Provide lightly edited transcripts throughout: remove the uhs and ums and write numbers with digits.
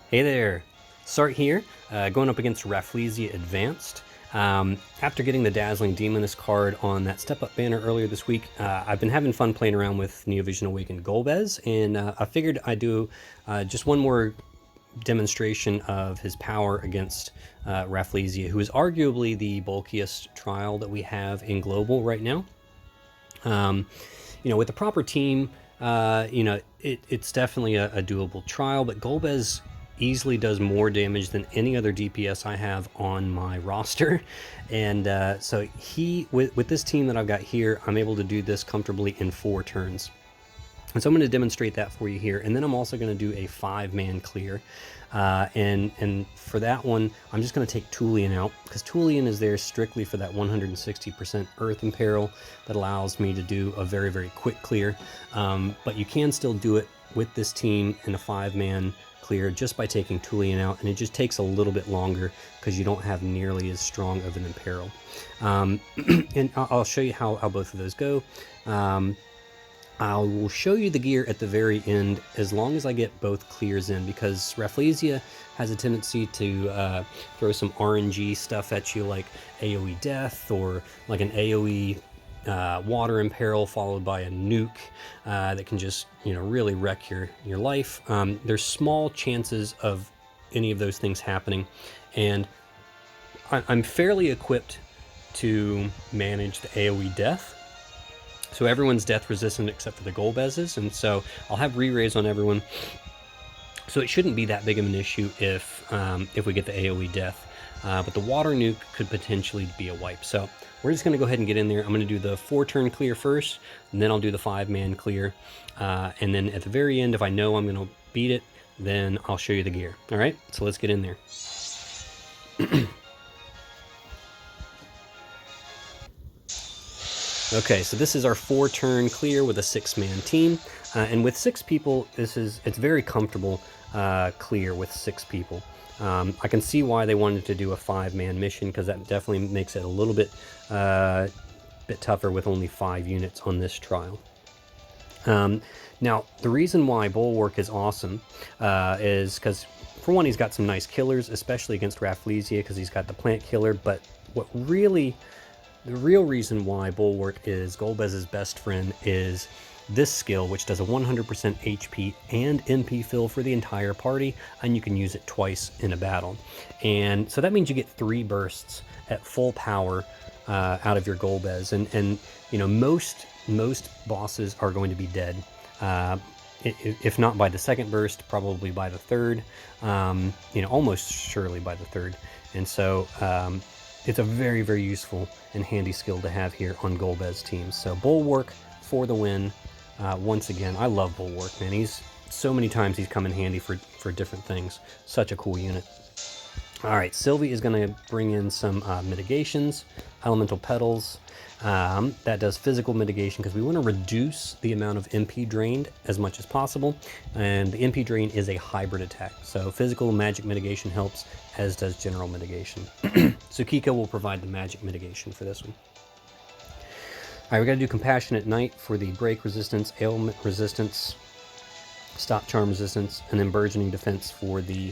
Hey there, Sart here, going up against Rafflesia Advanced. After getting the Dazzling Demoness card on that step-up banner earlier this week, I've been having fun playing around with Neovision Awakened Golbez, and I figured I'd do just one more demonstration of his power against Rafflesia, who is arguably the bulkiest trial that we have in Global right now. You know, with the proper team, you know, it's definitely a doable trial, but Golbez easily does more damage than any other DPS I have on my roster. And so with this team that I've got here, I'm able to do this comfortably in 4 turns. And so I'm going to demonstrate that for you here. And then I'm also going to do a 5-man clear. And for that one, I'm just going to take Tullian out, because Tullian is there strictly for that 160% Earth Imperil that allows me to do a very, very quick clear. But you can still do it with this team in a 5-man clear just by taking Tullian out, and it just takes a little bit longer because you don't have nearly as strong of an Imperil. And I'll show you how both of those go. I will show you the gear at the very end as long as I get both clears in, because Rafflesia has a tendency to throw some RNG stuff at you, like AoE Death or like an AoE Water Imperil followed by a nuke that can just, you know, really wreck your life. There's small chances of any of those things happening, and I'm fairly equipped to manage the AoE Death. So everyone's death resistant except for the Golbez's, and so I'll have re-raise on everyone. So it shouldn't be that big of an issue if we get the AoE death. But the water nuke could potentially be a wipe. So we're just going to go ahead and get in there. I'm going to do the 4-turn clear first, and then I'll do the 5-man clear. And then at the very end, if I know I'm going to beat it, then I'll show you the gear. All right, so let's get in there. Okay, so this is our 4-turn clear with a 6-man team, and with 6 people, it's very comfortable clear with 6 people. I can see why they wanted to do a 5-man mission, because that definitely makes it a little bit tougher with only 5 units on this trial. Now, the reason why Bulwark is awesome is because, for one, he's got some nice killers, especially against Rafflesia, because he's got the plant killer, but the real reason why Bulwark is Golbez's best friend is this skill, which does a 100% HP and MP fill for the entire party, and you can use it twice in a battle. And so that means you get 3 bursts at full power out of your Golbez. And you know, most bosses are going to be dead. If not by the 2nd burst, probably by the 3rd. You know, almost surely by the 3rd. And so it's a very, very useful and handy skill to have here on Golbez teams. So Bulwark for the win. Once again, I love Bulwark, man. So many times he's come in handy for different things. Such a cool unit. All right, Sylvie is going to bring in some mitigations, elemental petals. That does physical mitigation because we want to reduce the amount of MP drained as much as possible. And the MP drain is a hybrid attack. So physical magic mitigation helps, as does general mitigation. So Kiko will provide the magic mitigation for this one. All right, we got to do Compassionate Night for the break resistance, ailment resistance, stop charm resistance, and then burgeoning defense for the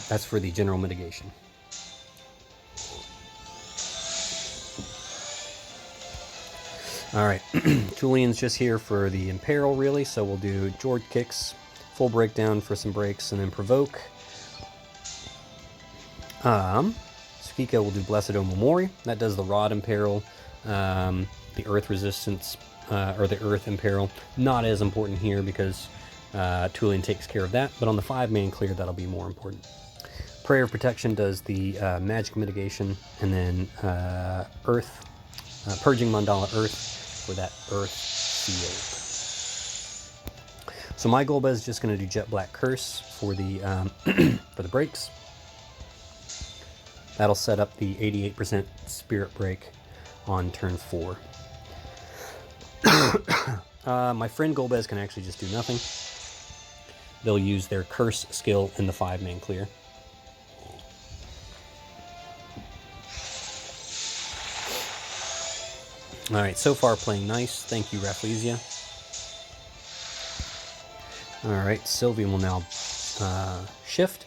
that's for the general mitigation. All right, Tullian's just here for the Imperil, really, so we'll do George Kicks, full breakdown for some breaks, and then Provoke. Kiko will do Blessed Omamori. That does the Rod Imperil, the Earth Resistance, or the Earth Imperil. Not as important here because Tullian takes care of that, but on the 5-man clear, that'll be more important. Prayer of Protection does the magic mitigation, and then Earth, Purging Mandala Earth for that Earth Field. So my Golbez is just going to do Jet Black Curse for the for the breaks. That'll set up the 88% Spirit Break on turn 4. My friend Golbez can actually just do nothing. They'll use their Curse skill in the 5-man clear. Alright, so far playing nice. Thank you, Rafflesia. Alright, Sylvie will now shift.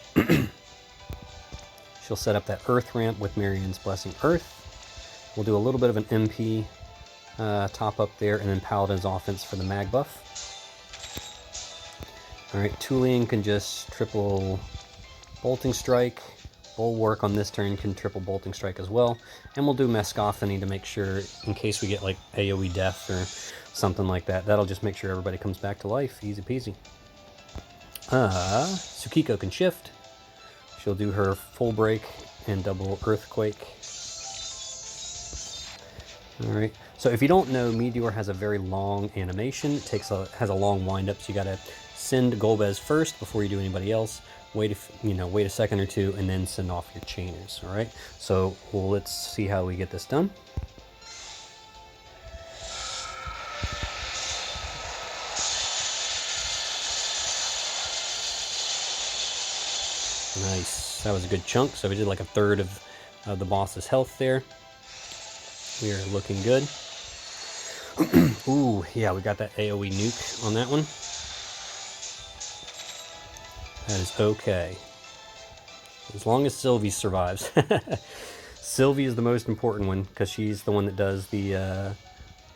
She'll set up that Earth ramp with Marian's Blessing Earth. We'll do a little bit of an MP top up there, and then Paladin's Offense for the mag buff. Alright, Tulian can just triple Bolting Strike. Bulwark on this turn can triple Bolting Strike as well. And we'll do Mescophony to make sure, in case we get like AoE death or something like that, that'll just make sure everybody comes back to life. Easy peasy. Tsukiko can shift. She'll do her full break and double Earthquake. Alright, so if you don't know, Meteor has a very long animation. It has a long wind up, so you gotta send Golbez first before you do anybody else. Wait a second or two, and then send off your chainers. Alright, so let's see how we get this done. Nice. That was a good chunk. So we did like a third of the boss's health there. We are looking good. Ooh, yeah, we got that AoE nuke on that one. That is okay. As long as Sylvie survives. Sylvie is the most important one because she's the one that does the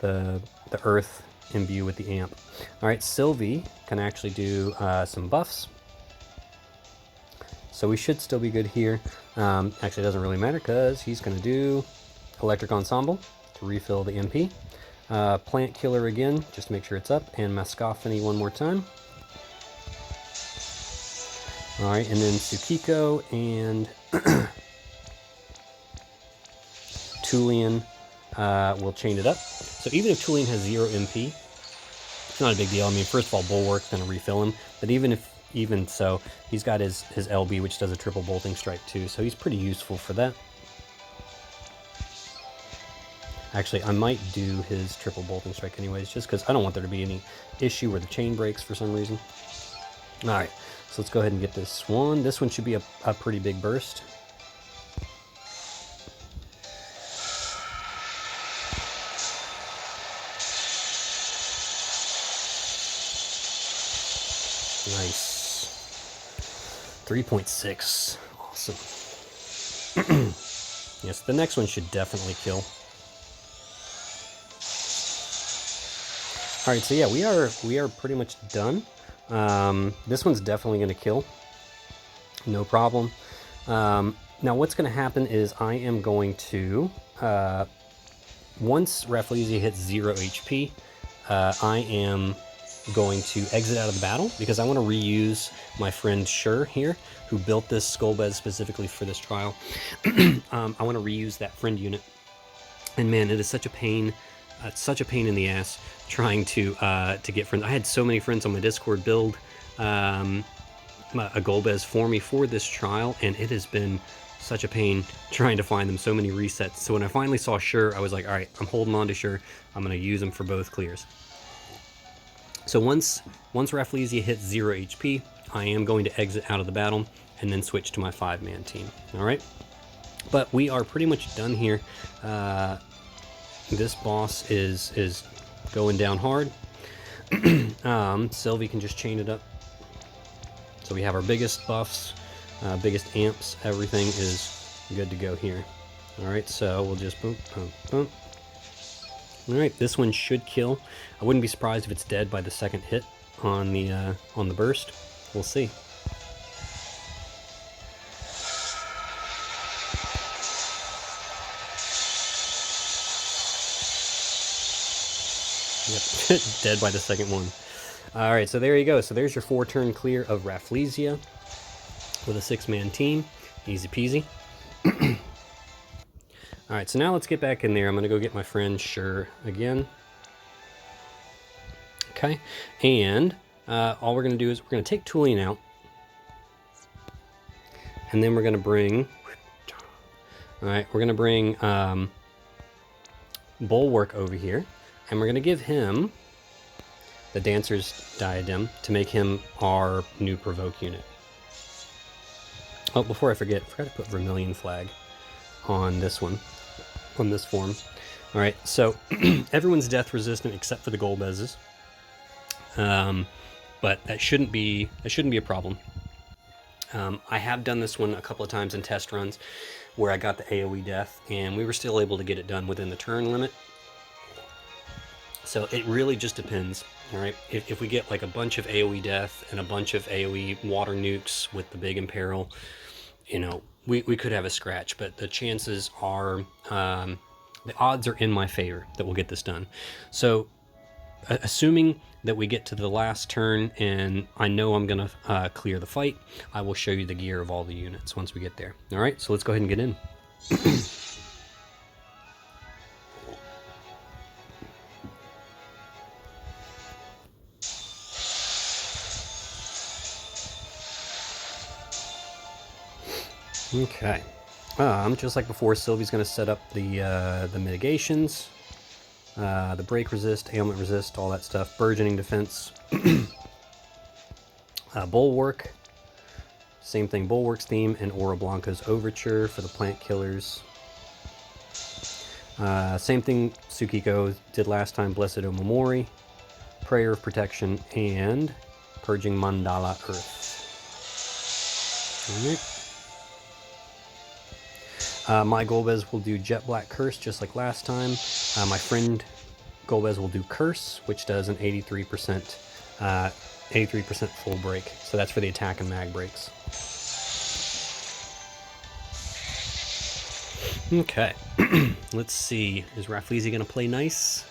Earth imbue with the amp. All right, Sylvie can actually do some buffs. So we should still be good here. Actually, it doesn't really matter because he's going to do Electric Ensemble to refill the MP. Plant Killer again, just to make sure it's up. And Mescophony one more time. Alright, and then Tsukiko and Tulian will chain it up. So even if Tulian has 0 MP, it's not a big deal. I mean, first of all, Bulwark's going to refill him. But even so, he's got his LB, which does a triple Bolting Strike too, so he's pretty useful for that. Actually, I might do his triple Bolting Strike anyways, just because I don't want there to be any issue where the chain breaks for some reason. Alright, so let's go ahead and get this one. This one should be a pretty big burst. Nice. 3.6. Awesome. Yes, the next one should definitely kill. Alright, so yeah, we are pretty much done. This one's definitely going to kill. No problem. Now what's going to happen is I am going to, once Rafflesia hits 0 HP, I am going to exit out of the battle because I want to reuse my friend Sher here, who built this Golbez specifically for this trial. I want to reuse that friend unit. And man, it is such a pain. It's such a pain in the ass trying to get friends. I had so many friends on my Discord build a Golbez for me for this trial, and it has been such a pain trying to find them. So many resets. So when I finally saw Sher, I was like, all right, I'm holding on to Sher. I'm going to use him for both clears. So once Rafflesia hits 0 HP, I am going to exit out of the battle and then switch to my 5-man team. All right, but we are pretty much done here. This boss is going down hard. Sylvie can just chain it up. So we have our biggest buffs, biggest amps. Everything is good to go here. All right, so we'll just boom, boom, boom. All right, this one should kill. I wouldn't be surprised if it's dead by the second hit on the burst. We'll see. Yep, dead by the second one. All right, so there you go. So there's your 4-turn clear of Rafflesia with a 6-man team. Easy peasy. All right, so now let's get back in there. I'm going to go get my friend Sher again. Okay, and all we're going to do is we're going to take Tulian out. And then we're going to bring... All right, we're going to bring Bulwark over here. And we're going to give him the Dancer's Diadem to make him our new Provoke unit. Oh, before I forget, I forgot to put Vermilion Flag on this one, on this form. All right, so everyone's death resistant except for the Golbez's. But but that shouldn't be a problem. I have done this one a couple of times in test runs where I got the AoE death, and we were still able to get it done within the turn limit. So it really just depends. All right, if we get like a bunch of AoE death and a bunch of AoE water nukes with the big imperil, you know, we could have a scratch, but the chances are, the odds are in my favor that we'll get this done. So assuming that we get to the last turn and I know I'm gonna clear the fight, I will show you the gear of all the units once we get there. All right, so let's go ahead and get in. Okay, just like before, Sylvie's going to set up the mitigations, the break resist, ailment resist, all that stuff, burgeoning defense, bulwark, same thing, bulwark's theme, and Aura Blanca's overture for the plant killers. Same thing Tsukiko did last time, Blessed Omamori, prayer of protection, and purging mandala earth. All right. My Golbez will do Jet Black Curse just like last time. My friend Golbez will do Curse, which does an 83% full break. So that's for the attack and mag breaks. Okay, let's see. Is Rafflesia gonna play nice?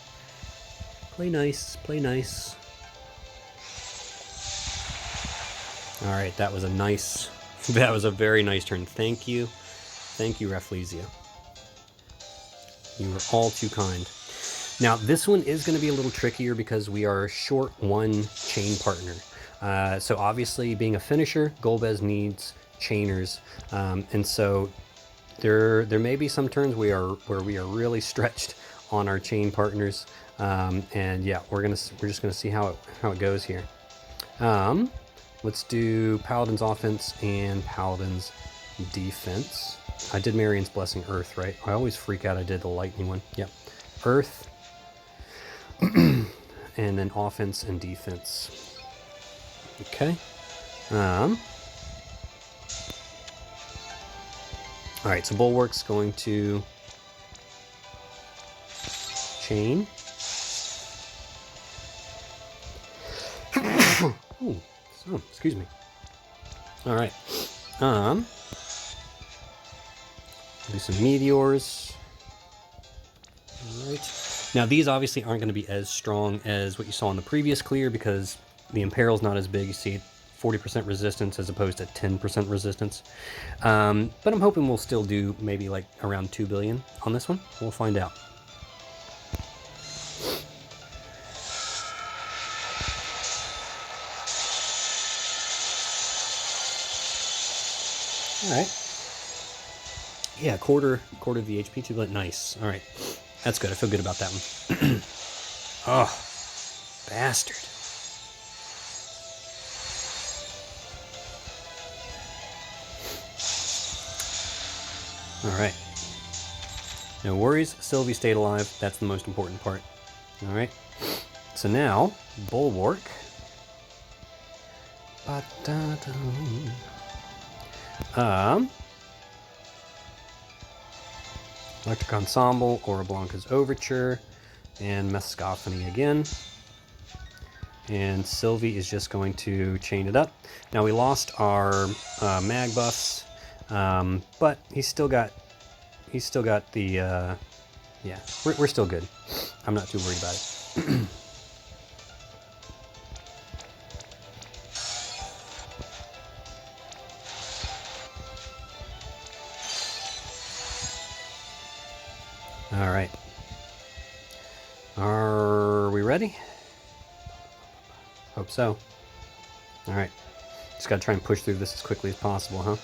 Play nice, play nice. All right, that was a very nice turn. Thank you. Thank you, Rafflesia. You were all too kind. Now, this one is going to be a little trickier because we are short one chain partner. So obviously, being a finisher, Golbez needs chainers. And so there may be some turns where we are really stretched on our chain partners. And yeah, we're just gonna see how it goes here. Let's do Paladin's offense and Paladin's defense. I did Marion's Blessing Earth, right? I always freak out I did the lightning one. Yep. Earth. And then offense and defense. Okay. Alright, so Bulwark's going to chain. Ooh, so, excuse me. Alright. Do some meteors. Alright. Now these obviously aren't going to be as strong as what you saw in the previous clear because the Imperil's not as big. You see 40% resistance as opposed to 10% resistance. But I'm hoping we'll still do maybe like around 2 billion on this one. We'll find out. Alright. Yeah, quarter of the HP, 2 billion. Nice. Alright. That's good. I feel good about that one. Oh, bastard. Alright. No worries. Sylvie stayed alive. That's the most important part. Alright. So now, Bulwark. Electric Ensemble, Aura Blanca's Overture, and Mescaphony again. And Sylvie is just going to chain it up. Now we lost our mag buffs, but he's still got the yeah, we're still good. I'm not too worried about it. All right. Are we ready? Hope so. All right. Just got to try and push through this as quickly as possible, huh?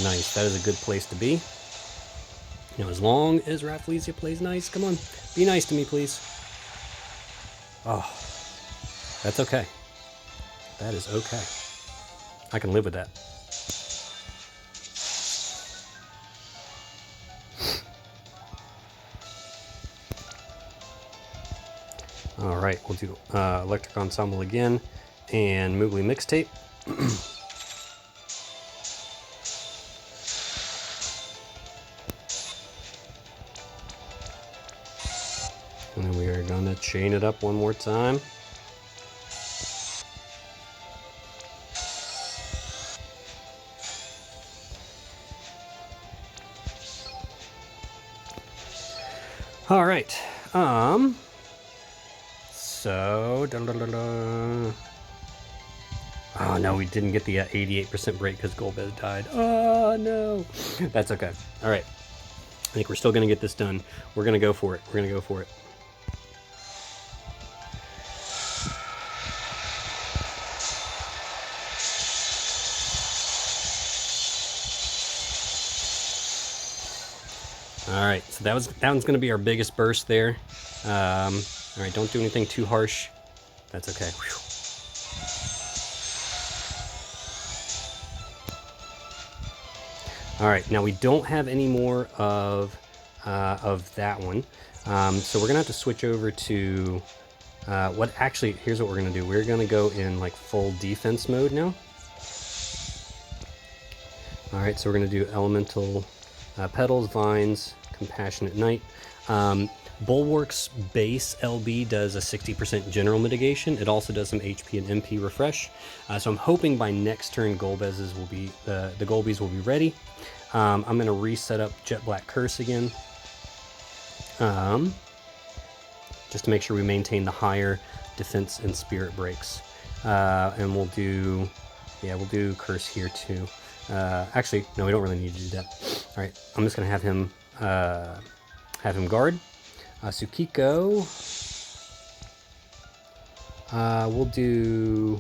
Nice. That is a good place to be. Now, as long as Rafflesia plays nice, come on. Be nice to me, please. Oh, that's okay. That is okay. I can live with that. All right, we'll do Electric Ensemble again and Moogly Mixtape. And then we are gonna chain it up one more time. All right, so, oh no, we didn't get the 88% break because Golbez died. Oh no, that's okay. All right, I think we're still gonna get this done. We're gonna go for it. We're gonna go for it. All right, so that one's going to be our biggest burst there. All right, don't do anything too harsh. That's okay. Whew. All right, now we don't have any more of that one, so we're gonna have to switch over to here's what we're gonna do. We're gonna go in like full defense mode now. All right, so we're gonna do elemental petals, vines, compassionate night. Bulwark's base LB does a 60% general mitigation. It also does some HP and MP refresh. So I'm hoping by next turn Golbez's will be the Golbees will be ready. I'm going to reset up Jet Black Curse again, just to make sure we maintain the higher defense and spirit breaks. And we'll do Curse here too. Actually, no, we don't really need to do that. All right, I'm just going to have him guard. Tsukiko, we'll do...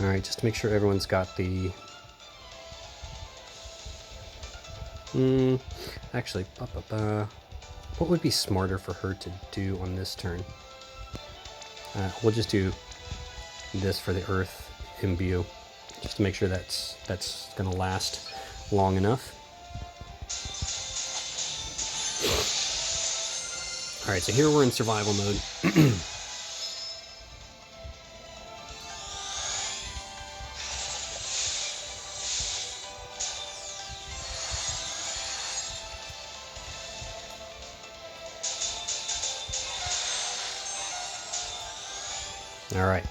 All right, just to make sure everyone's got the... Actually, what would be smarter for her to do on this turn? We'll just do this for the Earth Imbue, just to make sure that's going to last long enough. All right, so here we're in survival mode. All right.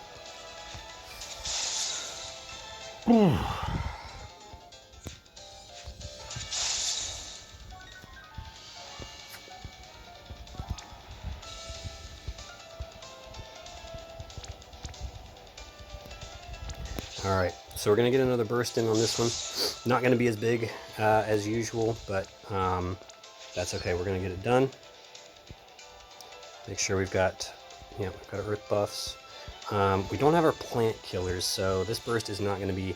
All right, so we're gonna get another burst in on this one. Not gonna be as big as usual, but that's okay. We're gonna get it done. Make sure we've got earth buffs. We don't have our plant killers, so this burst is not gonna be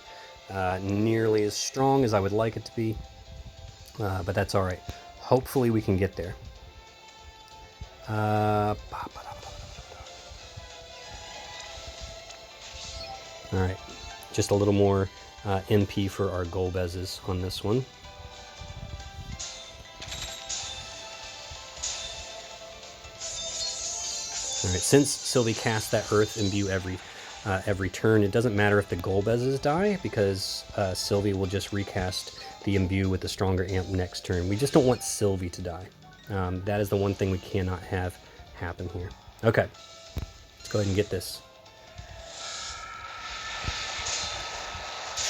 nearly as strong as I would like it to be, but that's all right. Hopefully we can get there. All right. Just a little more MP for our Golbez's on this one. All right, since Sylvie casts that Earth Imbue every turn, it doesn't matter if the Golbez's die, because Sylvie will just recast the Imbue with the stronger amp next turn. We just don't want Sylvie to die. That is the one thing we cannot have happen here. Okay, let's go ahead and get this.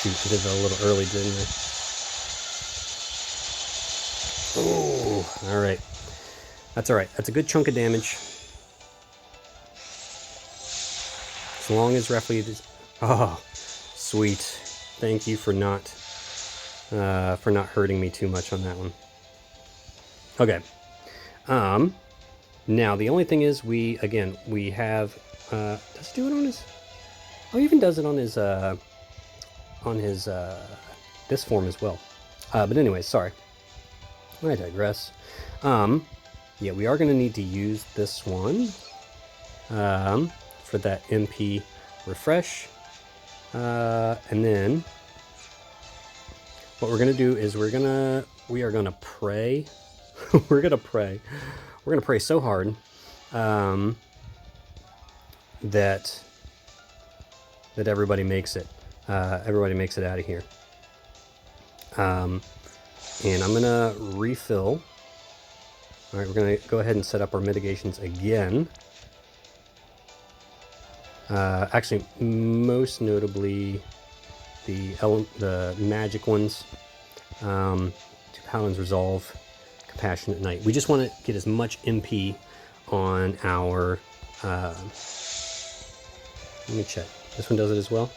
Shoot, I did it a little early, didn't I? Oh, all right. That's all right. That's a good chunk of damage. As long as Rafflesia... Oh, sweet. Thank you for not hurting me too much on that one. Okay. Now the only thing is we have... does he do it on his... Oh, he even does it on his this form as well. But anyway, sorry. I digress. Yeah, we are going to need to use this one for that MP refresh. And then what we're going to do is we are going to pray. We're going we're going to pray so hard that everybody makes it. Everybody makes it out of here. And I'm going to refill. All right, we're going to go ahead and set up our mitigations again. Actually, most notably the magic ones. 2 Paladins Resolve, Compassionate Knight. We just want to get as much MP on our... let me check. This one does it as well.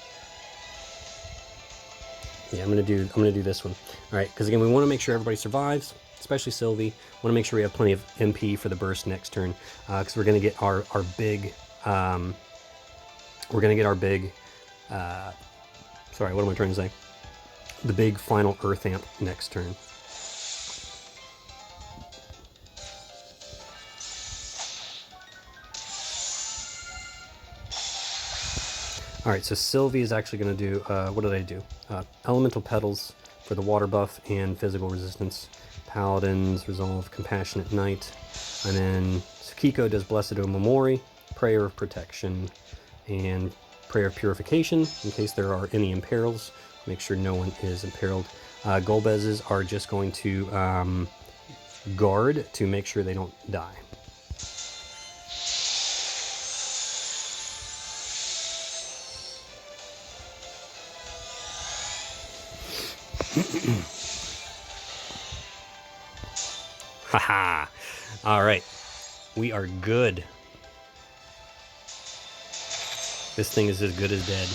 Yeah, I'm gonna do this one. All right, because again, we want to make sure everybody survives, especially Sylvie. Want to make sure we have plenty of MP for the burst next turn, because we're gonna get our big. We're gonna get our big. Sorry, what am I trying to say? The big final Earth Amp next turn. All right, so Sylvie is actually going to do, what did I do? Elemental Petals for the water buff and physical resistance. Paladins Resolve, Compassionate Knight. And then Tsukiko does Blessed Omamori, Prayer of Protection, and Prayer of Purification, in case there are any imperils. Make sure no one is imperiled. Golbez's are just going to guard to make sure they don't die. Haha! All right, we are good. This thing is as good as dead.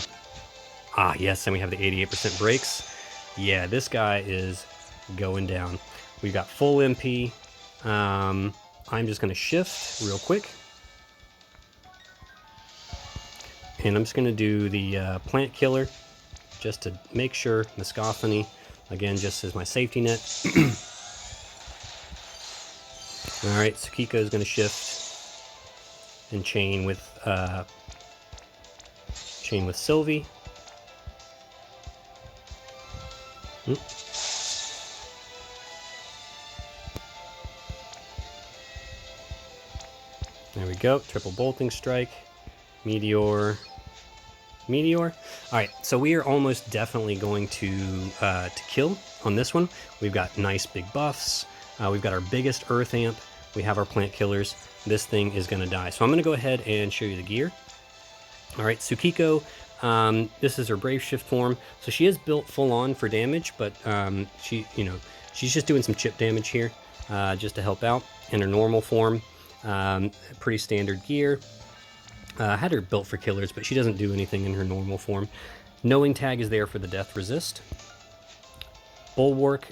Ah, yes, and we have the 88% brakes. Yeah, this guy is going down. We've got full MP. I'm just going to shift real quick. And I'm just going to do the plant killer just to make sure. Miscophony, again, just as my safety net. All right, Tsukiko is going to shift and chain with Sylvie. There we go. Triple bolting strike. Meteor. All right, so we are almost definitely going to kill on this one. We've got nice big buffs. We've got our biggest Earth Amp. We have our plant killers. This thing is going to die. So I'm going to go ahead and show you the gear. All right, Tsukiko, this is her Brave Shift form. So she is built full on for damage, but she's just doing some chip damage here just to help out. In her normal form, pretty standard gear. Had her built for killers, but she doesn't do anything in her normal form. Knowing Tag is there for the death resist. Bulwark,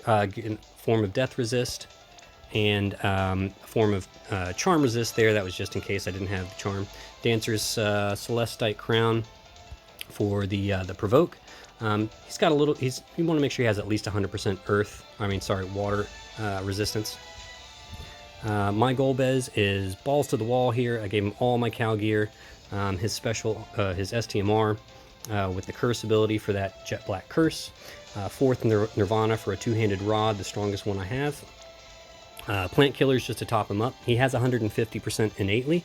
form of death resist, and a form of charm resist there. That was just in case I didn't have the charm. Dancer's Celestite Crown for the provoke. He's got a little. You want to make sure he has at least 100% water resistance. My Golbez is balls to the wall here. I gave him all my cow gear. His special, his STMR with the curse ability for that Jet Black curse. Fourth Nirvana for a two-handed rod, the strongest one I have. Plant killers just to top him up. He has 150% innately,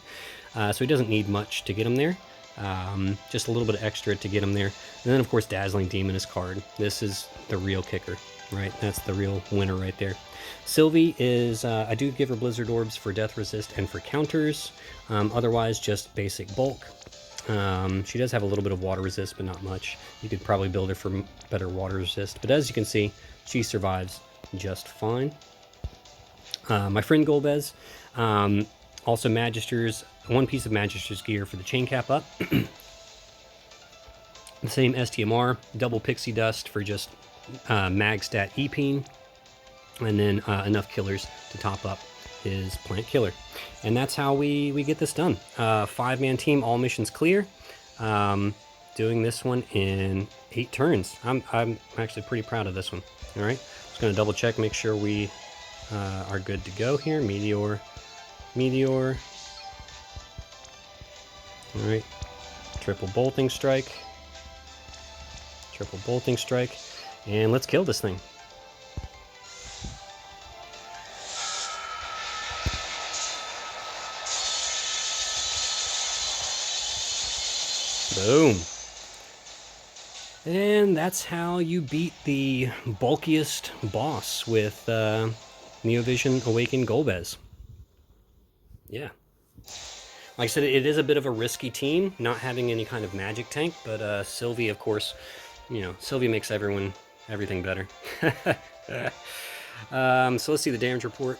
so he doesn't need much to get him there. Just a little bit of extra to get him there. And then of course Dazzling Demoness card. This is the real kicker, right? That's the real winner right there. Sylvie is, I do give her Blizzard Orbs for death resist and for counters. Otherwise just basic bulk. She does have a little bit of water resist, but not much. You could probably build her for better water resist. But as you can see, she survives just fine. My friend Golbez, also Magister's, one piece of Magister's gear for the chain cap up. The same STMR, double pixie dust for just mag stat EPing, and then enough killers to top up his plant killer. And that's how we get this done. 5-man team, all missions clear. Doing this one in 8 turns. I'm actually pretty proud of this one. All right, just gonna double check, make sure we are good to go here. Meteor. All right, triple bolting strike, and let's kill this thing. Boom. And that's how you beat the bulkiest boss with Neovision Awakened Golbez. Yeah. Like I said, it is a bit of a risky team, not having any kind of magic tank, but Sylvie, of course, you know, Sylvie makes everything better. So let's see the damage report.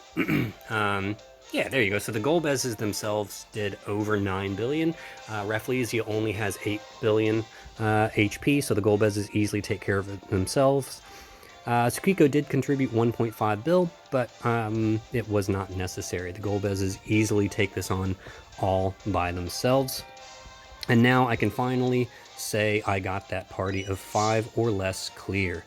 Yeah, there you go. So the Golbezes themselves did over 9 billion. Rafflesia only has 8 billion HP, so the Golbezes easily take care of it themselves. Tsukiko did contribute 1.5 bill, but it was not necessary. The Golbezes easily take this on all by themselves. And now I can finally say I got that party of 5 or less clear.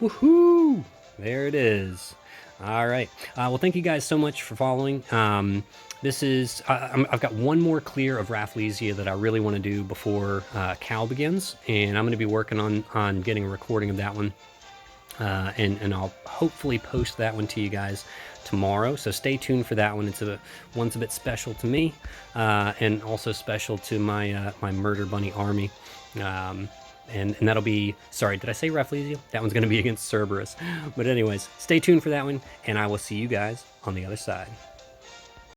Woohoo! There it is. All right. Well, thank you guys so much for following. This is, I've got one more clear of Rafflesia that I really want to do before Cal begins, and I'm going to be working on getting a recording of that one. And I'll hopefully post that one to you guys tomorrow. So stay tuned for that one. One's a bit special to me, and also special to my my Murder Bunny army. And that'll be, sorry, did I say Rafflesia? That one's going to be against Cerberus. But anyways, stay tuned for that one, and I will see you guys on the other side.